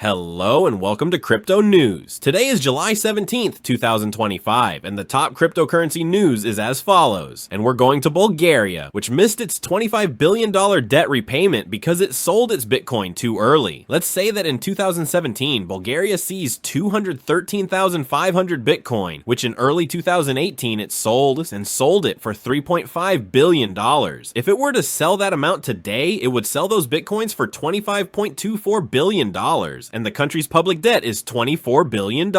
Hello and welcome to Crypto News. Today is July 17th, 2025, and the top cryptocurrency news is as follows. And we're going to Bulgaria, which missed its $25 billion debt repayment because it sold its Bitcoin too early. Let's say that in 2017, Bulgaria seized 213,500 Bitcoin, which in early 2018 it sold it for $3.5 billion. If it were to sell that amount today, it would sell those Bitcoins for $25.24 billion. And the country's public debt is $24 billion.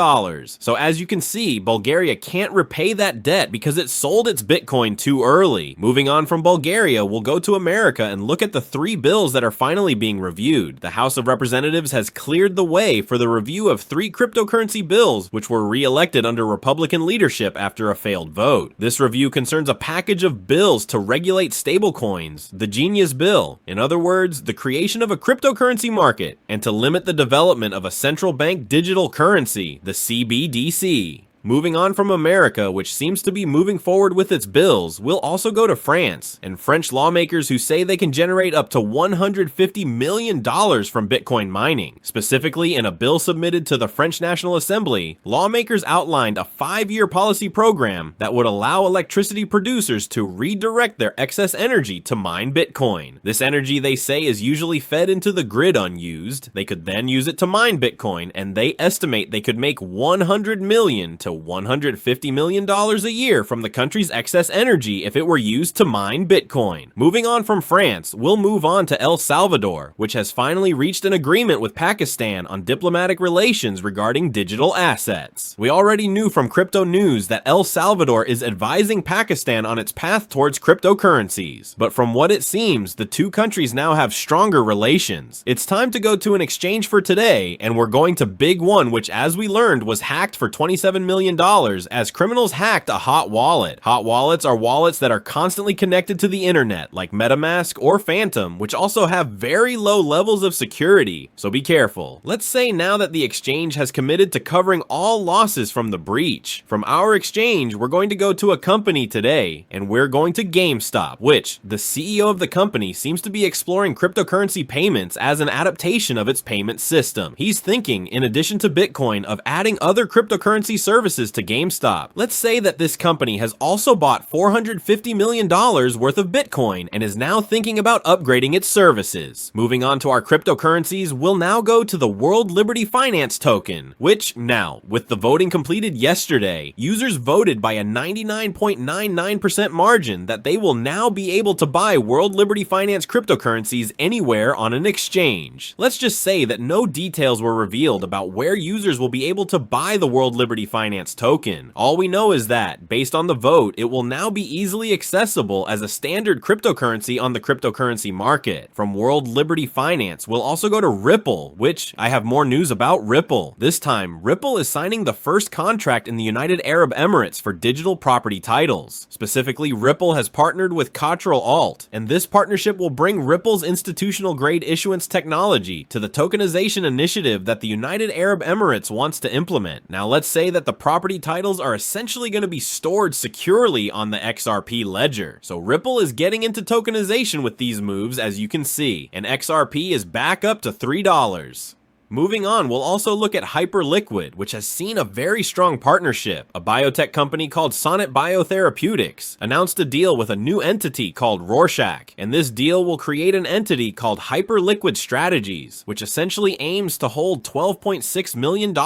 So as you can see, Bulgaria can't repay that debt because it sold its Bitcoin too early. Moving on from Bulgaria, we'll go to America and look at the three bills that are finally being reviewed. The House of Representatives has cleared the way for the review of three cryptocurrency bills which were re-elected under Republican leadership after a failed vote. This review concerns a package of bills to regulate stablecoins, the Genius Bill, in other words, the creation of a cryptocurrency market, and to limit the development of a central bank digital currency, the CBDC. Moving on from America, which seems to be moving forward with its bills, we'll also go to France, and French lawmakers who say they can generate up to $150 million from Bitcoin mining. Specifically, in a bill submitted to the French National Assembly, lawmakers outlined a 5-year policy program that would allow electricity producers to redirect their excess energy to mine Bitcoin. This energy, they say, is usually fed into the grid unused. They could then use it to mine Bitcoin, and they estimate they could make $100 million to $150 million a year from the country's excess energy if it were used to mine Bitcoin. Moving on from France, we'll move on to El Salvador, which has finally reached an agreement with Pakistan on diplomatic relations regarding digital assets. We already knew from Crypto News that El Salvador is advising Pakistan on its path towards cryptocurrencies, but from what it seems, the two countries now have stronger relations. It's time to go to an exchange for today, and we're going to BigONE, which as we learned was hacked for $27 million as criminals hacked a hot wallet. Hot wallets are wallets that are constantly connected to the internet, like MetaMask or Phantom, which also have very low levels of security, so be careful. Let's say now that the exchange has committed to covering all losses from the breach. From our exchange, we're going to go to a company today, and we're going to GameStop, which the CEO of the company seems to be exploring cryptocurrency payments as an adaptation of its payment system. He's thinking, in addition to Bitcoin, of adding other cryptocurrency services to GameStop. Let's say that this company has also bought $450 million worth of Bitcoin and is now thinking about upgrading its services. Moving on to our cryptocurrencies, we'll now go to the World Liberty Finance token, which now, with the voting completed yesterday, users voted by a 99.99% margin that they will now be able to buy World Liberty Finance cryptocurrencies anywhere on an exchange. Let's just say that no details were revealed about where users will be able to buy the World Liberty Finance token. All we know is that, based on the vote, it will now be easily accessible as a standard cryptocurrency on the cryptocurrency market. From World Liberty Finance, we'll also go to Ripple, which I have more news about Ripple. This time, Ripple is signing the first contract in the United Arab Emirates for digital property titles. Specifically, Ripple has partnered with Cottrell Alt, and this partnership will bring Ripple's institutional grade issuance technology to the tokenization initiative that the United Arab Emirates wants to implement. Now let's say that the property titles are essentially going to be stored securely on the XRP ledger. So Ripple is getting into tokenization with these moves, as you can see, and XRP is back up to $3. Moving on, we'll also look at Hyperliquid, which has seen a very strong partnership. A biotech company called Sonnet Biotherapeutics announced a deal with a new entity called Rorschach, and this deal will create an entity called Hyperliquid Strategies, which essentially aims to hold $12.6 million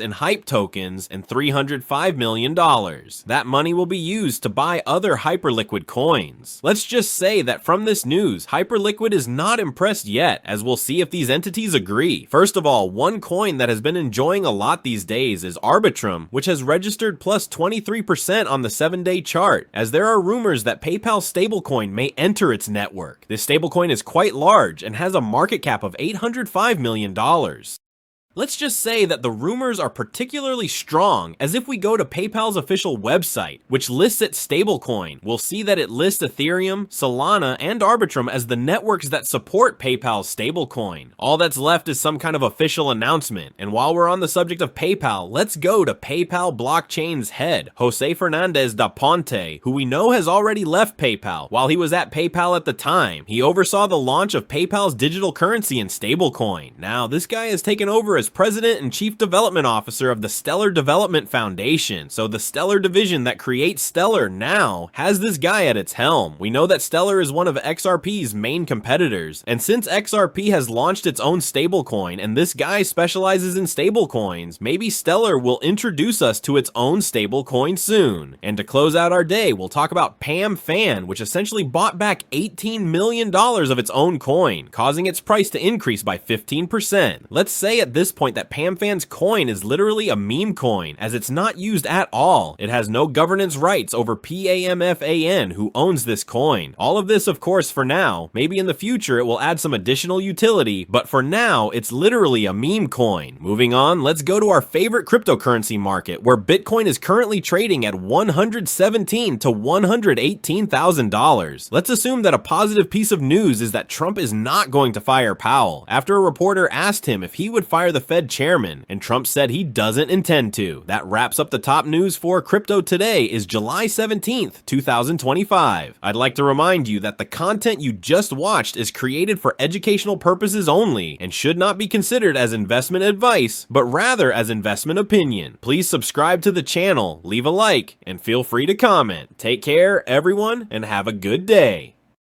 in Hype tokens and $305 million. That money will be used to buy other Hyperliquid coins. Let's just say that from this news, Hyperliquid is not impressed yet, as we'll see if these entities agree. First of all, one coin that has been enjoying a lot these days is Arbitrum, which has registered plus 23% on the 7-day chart, as there are rumors that PayPal's stablecoin may enter its network. This stablecoin is quite large and has a market cap of $805 million. Let's just say that the rumors are particularly strong, as if we go to PayPal's official website, which lists its stablecoin, we'll see that it lists Ethereum, Solana, and Arbitrum as the networks that support PayPal's stablecoin. All that's left is some kind of official announcement, and while we're on the subject of PayPal, let's go to PayPal blockchain's head, Jose Fernandez da Ponte, who we know has already left PayPal. While he was at PayPal at the time, he oversaw the launch of PayPal's digital currency and stablecoin. Now, this guy has taken over as as President and Chief Development Officer of the Stellar Development Foundation. So the Stellar division that creates Stellar now has this guy at its helm. We know that Stellar is one of XRP's main competitors, and since XRP has launched its own stablecoin and this guy specializes in stablecoins, maybe Stellar will introduce us to its own stablecoin soon. And to close out our day, we'll talk about PAMFAN, which essentially bought back $18 million of its own coin, causing its price to increase by 15%. Let's say at this point that PAMFAN's coin is literally a meme coin, as it's not used at all. It has no governance rights over PAMFAN, who owns this coin. All of this, of course, for now. Maybe in the future it will add some additional utility, but for now, it's literally a meme coin. Moving on, let's go to our favorite cryptocurrency market, where Bitcoin is currently trading at $117,000 to $118,000. Let's assume that a positive piece of news is that Trump is not going to fire Powell, after a reporter asked him if he would fire the Fed chairman, and Trump said he doesn't intend to. That wraps up the top news for crypto today is July 17th, 2025. I'd like to remind you that the content you just watched is created for educational purposes only and should not be considered as investment advice, but rather as investment opinion. Please subscribe to the channel, leave a like, and feel free to comment. Take care, everyone, and have a good day.